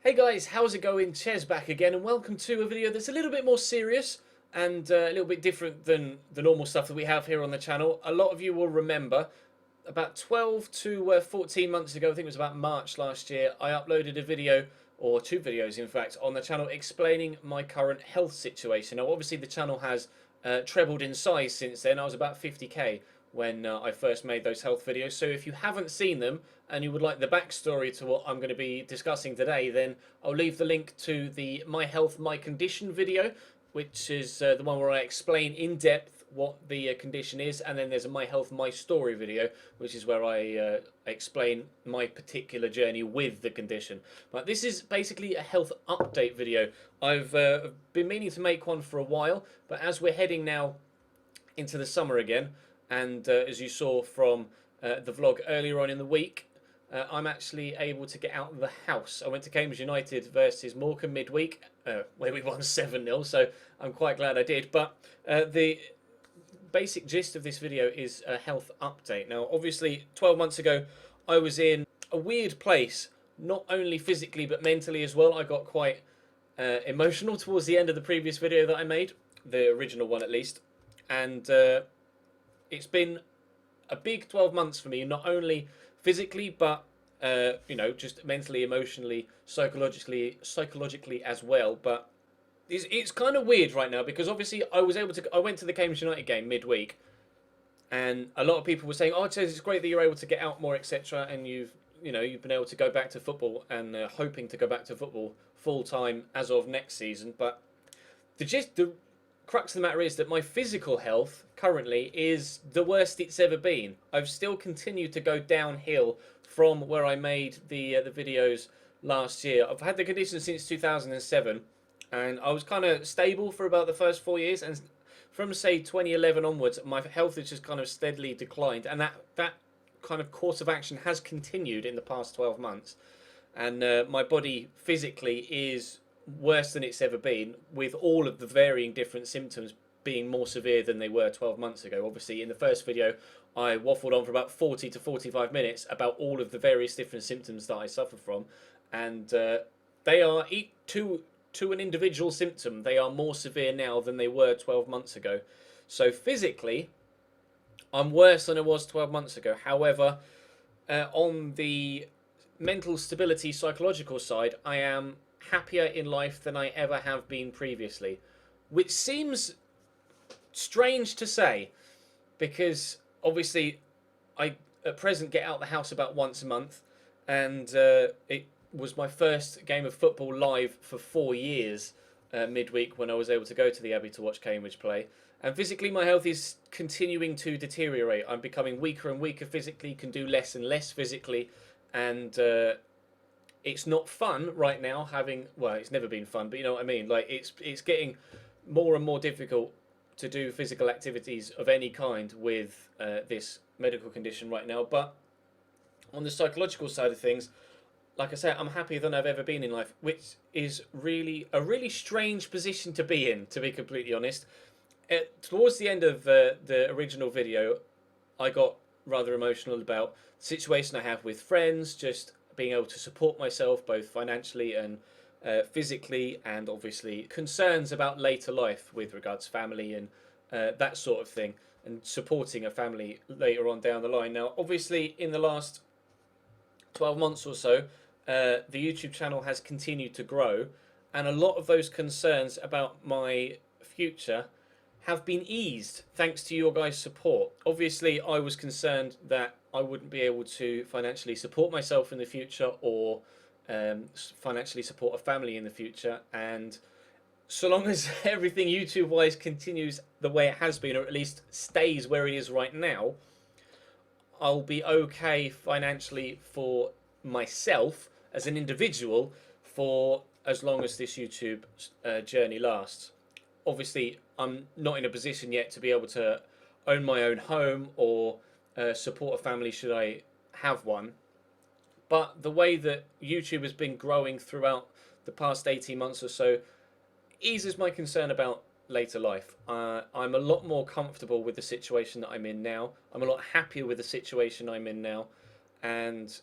Hey guys, how's it going? Ches back again, and welcome to a video that's a little bit more serious and a little bit different than the normal stuff that we have here on the channel. A lot of you will remember about 12 to 14 months ago, I think it was about March last year, I uploaded a video, or two videos in fact, on the channel explaining my current health situation. Now obviously the channel has trebled in size since then. I was about 50k when I first made those health videos. So if you haven't seen them and you would like the backstory to what I'm going to be discussing today, then I'll leave the link to the My Health, My Condition video, which is the one where I explain in depth what the condition is, and then there's a My Health, My Story video, which is where I explain my particular journey with the condition. But this is basically a health update video. I've been meaning to make one for a while, but as we're heading now into the summer again, and as you saw from the vlog earlier on in the week, I'm actually able to get out of the house. I went to Cambridge United versus Morecambe midweek, where we won 7-0, so I'm quite glad I did. But the basic gist of this video is a health update. Now, obviously, 12 months ago, I was in a weird place, not only physically but mentally as well. I got quite emotional towards the end of the previous video that I made, the original one at least, and it's been a big 12 months for me, not only physically, but just mentally, emotionally, psychologically as well. But it's kind of weird right now because obviously I went to the Cambridge United game midweek, and a lot of people were saying, "Oh, it's great that you're able to get out more, etc." And you've been able to go back to football and hoping to go back to football full time as of next season. But the crux of the matter is that my physical health currently is the worst it's ever been. I've still continued to go downhill from where I made the videos last year. I've had the condition since 2007, and I was kind of stable for about the first 4 years, and from say 2011 onwards, my health has just kind of steadily declined, and that kind of course of action has continued in the past 12 months, and my body physically is worse than it's ever been, with all of the varying different symptoms being more severe than they were 12 months ago. Obviously, in the first video, I waffled on for about 40 to 45 minutes about all of the various different symptoms that I suffer from, and they are, to an individual symptom, they are more severe now than they were 12 months ago. So physically, I'm worse than I was 12 months ago. However, on the mental stability, psychological side, I am happier in life than I ever have been previously, which seems strange to say because obviously I at present get out the house about once a month, and it was my first game of football live for 4 years midweek when I was able to go to the Abbey to watch Cambridge play. And physically my health is continuing to deteriorate. I'm becoming weaker and weaker physically, can do less and less physically, and it's not fun right now it's never been fun, but you know what I mean, like it's getting more and more difficult to do physical activities of any kind with this medical condition right now. But on the psychological side of things, like I said, I'm happier than I've ever been in life, which is really a really strange position to be in, to be completely honest. Towards the end of the original video, I got rather emotional about the situation I have with friends, just being able to support myself both financially and physically, and obviously concerns about later life with regards to family and that sort of thing, and supporting a family later on down the line. Now obviously in the last 12 months or so, the YouTube channel has continued to grow, and a lot of those concerns about my future have been eased thanks to your guys' support. Obviously I was concerned that I wouldn't be able to financially support myself in the future, or financially support a family in the future, and so long as everything YouTube wise continues the way it has been, or at least stays where it is right now, I'll be okay financially for myself as an individual for as long as this YouTube journey lasts. Obviously I'm not in a position yet to be able to own my own home or support a family should I have one, but the way that YouTube has been growing throughout the past 18 months or so eases my concern about later life. I'm a lot more comfortable with the situation that I'm in now. I'm a lot happier with the situation I'm in now, and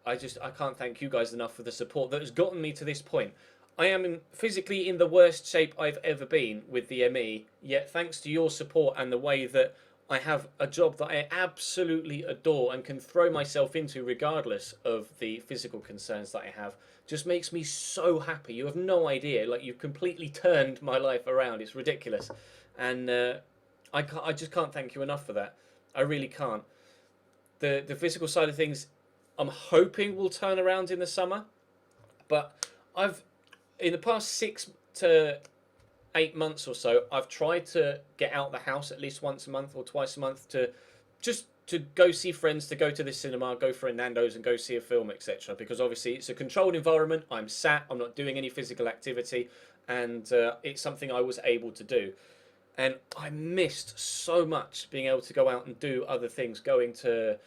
I can't thank you guys enough for the support that has gotten me to this point. I am physically in the worst shape I've ever been with the ME, yet thanks to your support and the way that I have a job that I absolutely adore and can throw myself into regardless of the physical concerns that I have, just makes me so happy. You have no idea. Like, you've completely turned my life around. It's ridiculous. And I just can't thank you enough for that. I really can't. The physical side of things, I'm hoping will turn around in the summer, but I've in the past 6 to 8 months or so, I've tried to get out the house at least once a month or twice a month to just to go see friends, to go to the cinema, go for a Nando's and go see a film, etc. Because obviously it's a controlled environment. I'm sat, I'm not doing any physical activity, and it's something I was able to do. And I missed so much being able to go out and do other things, going to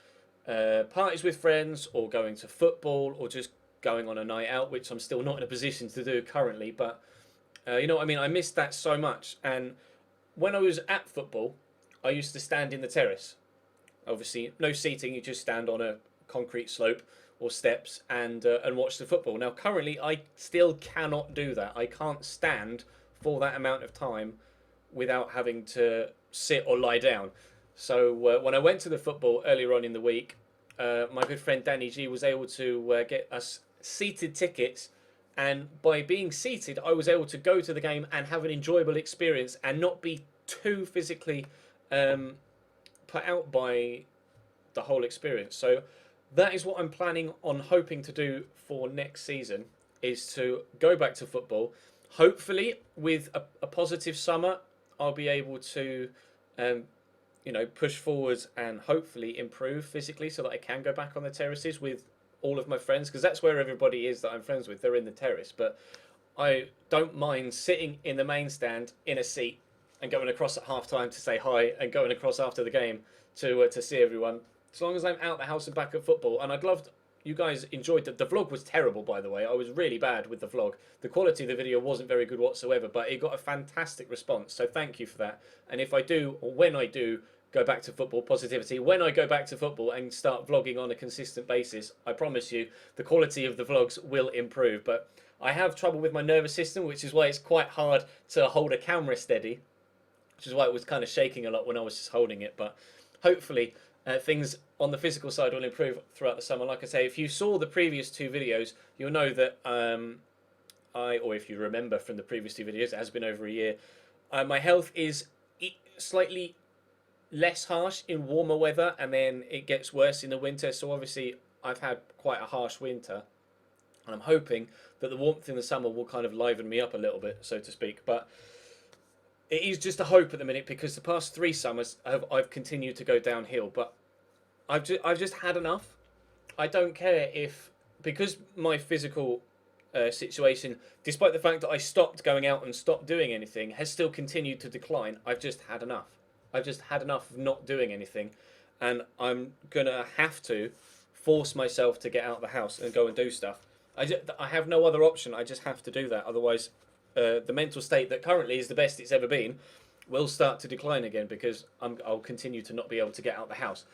parties with friends, or going to football, or just going on a night out, which I'm still not in a position to do currently. But you know what I mean? I missed that so much. And when I was at football, I used to stand in the terrace. Obviously, no seating, you just stand on a concrete slope or steps and watch the football. Now, currently, I still cannot do that. I can't stand for that amount of time without having to sit or lie down. So when I went to the football earlier on in the week, my good friend Danny G was able to get us seated tickets, and by being seated I was able to go to the game and have an enjoyable experience and not be too physically put out by the whole experience. So that is what I'm planning on hoping to do for next season, is to go back to football. Hopefully with a positive summer I'll be able to you know, push forwards and hopefully improve physically so that I can go back on the terraces with all of my friends, because that's where everybody is that I'm friends with. They're in the terrace. But I don't mind sitting in the main stand in a seat and going across at half time to say hi, and going across after the game to see everyone, as long as I'm out the house and back at football. And I'd love you guys enjoyed the vlog was terrible, by the way. I was really bad with the vlog. The quality of the video wasn't very good whatsoever, but it got a fantastic response, so thank you for that. And if I do, or when I do go back to football, positivity, when I go back to football and start vlogging on a consistent basis, I promise you the quality of the vlogs will improve. But I have trouble with my nervous system, which is why it's quite hard to hold a camera steady, which is why it was kind of shaking a lot when I was just holding it. But hopefully things on the physical side will improve throughout the summer. Like I say, if you saw the previous two videos, you'll know that or if you remember from the previous two videos, it has been over a year, my health is slightly less harsh in warmer weather, and then it gets worse in the winter. So obviously I've had quite a harsh winter, and I'm hoping that the warmth in the summer will kind of liven me up a little bit, so to speak. But it is just a hope at the minute, because the past 3 summers I've continued to go downhill. But I've just had enough. I don't care if, because my physical situation, despite the fact that I stopped going out and stopped doing anything, has still continued to decline. I've just had enough. I've just had enough of not doing anything, and I'm gonna have to force myself to get out of the house and go and do stuff. I have no other option. I just have to do that. Otherwise, the mental state that currently is the best it's ever been will start to decline again, because I'll continue to not be able to get out of the house.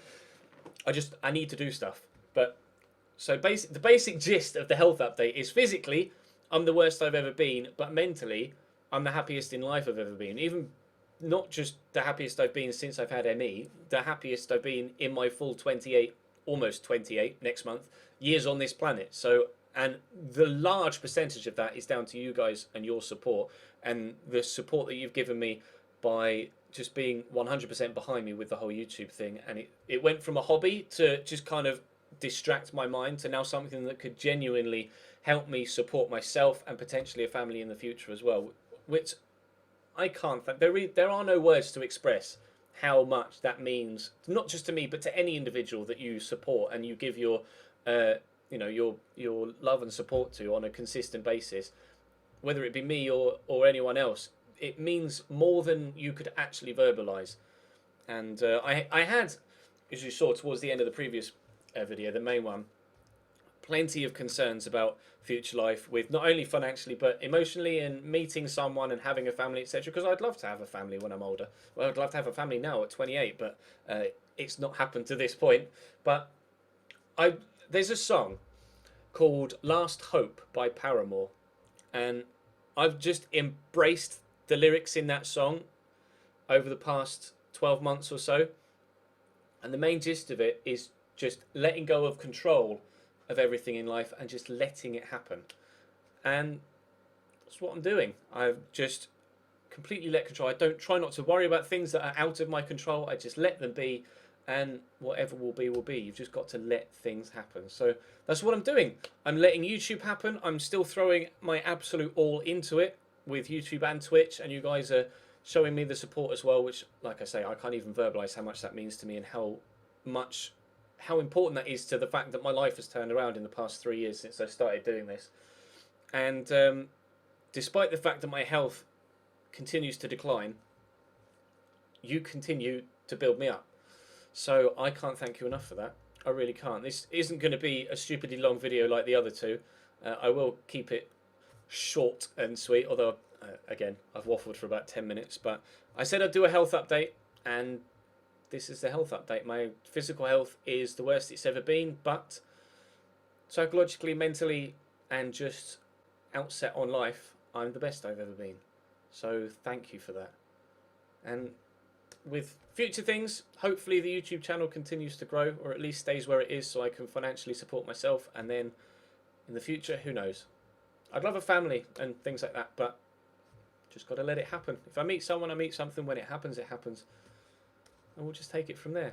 I need to do stuff. But so the basic gist of the health update is, physically I'm the worst I've ever been, but mentally I'm the happiest in life I've ever been. Even not just the happiest I've been since I've had ME, the happiest I've been in my full 28, almost 28 next month, years on this planet. So, and the large percentage of that is down to you guys and your support, and the support that you've given me by just being 100% behind me with the whole YouTube thing. And it went from a hobby to just kind of distract my mind to now something that could genuinely help me support myself and potentially a family in the future as well, which I can't. There are no words to express how much that means, not just to me, but to any individual that you support and you give your, you know, your love and support to on a consistent basis, whether it be me or anyone else. It means more than you could actually verbalise. And I had, as you saw towards the end of the previous video, the main one, plenty of concerns about future life, with not only financially but emotionally, and meeting someone and having a family, etc. Because I'd love to have a family when I'm older. Well, I'd love to have a family now at 28, but it's not happened to this point. But there's a song called Last Hope by Paramore. And I've just embraced the lyrics in that song over the past 12 months or so. And the main gist of it is just letting go of control of everything in life and just letting it happen. And that's what I'm doing. I've just completely let control. I don't try not to worry about things that are out of my control. I just let them be, and whatever will be will be. You've just got to let things happen. So that's what I'm doing. I'm letting YouTube happen. I'm still throwing my absolute all into it with YouTube and Twitch, and you guys are showing me the support as well, which, like I say, I can't even verbalize how much that means to me and how important that is to the fact that my life has turned around in the past 3 years since I started doing this. And despite the fact that my health continues to decline, you continue to build me up. So I can't thank you enough for that. I really can't. This isn't going to be a stupidly long video like the other two. I will keep it short and sweet, although, again, I've waffled for about 10 minutes. But I said I'd do a health update, and this is the health update. My physical health is the worst it's ever been, but psychologically, mentally, and just outset on life, I'm the best I've ever been. So thank you for that. And with future things, hopefully the YouTube channel continues to grow, or at least stays where it is, so I can financially support myself. And then in the future, who knows? I'd love a family and things like that, but just got to let it happen. If I meet someone, I meet something. When it happens, it happens, and we'll just take it from there.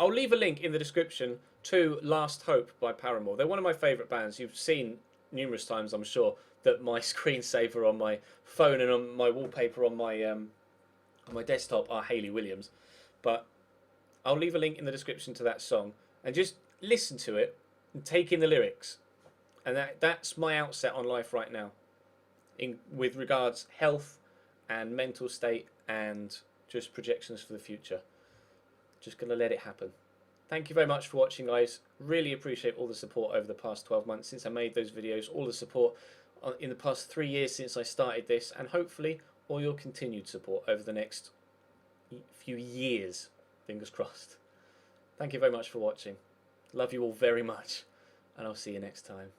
I'll leave a link in the description to Last Hope by Paramore. They're one of my favourite bands. You've seen numerous times, I'm sure, that my screensaver on my phone and on my wallpaper on my desktop are Hayley Williams. But I'll leave a link in the description to that song, and just listen to it and take in the lyrics. And that's my outset on life right now, with regards health and mental state and just projections for the future. Just going to let it happen. Thank you very much for watching, guys. Really appreciate all the support over the past 12 months since I made those videos, all the support in the past 3 years since I started this, and hopefully all your continued support over the next few years. Fingers crossed. Thank you very much for watching. Love you all very much, and I'll see you next time.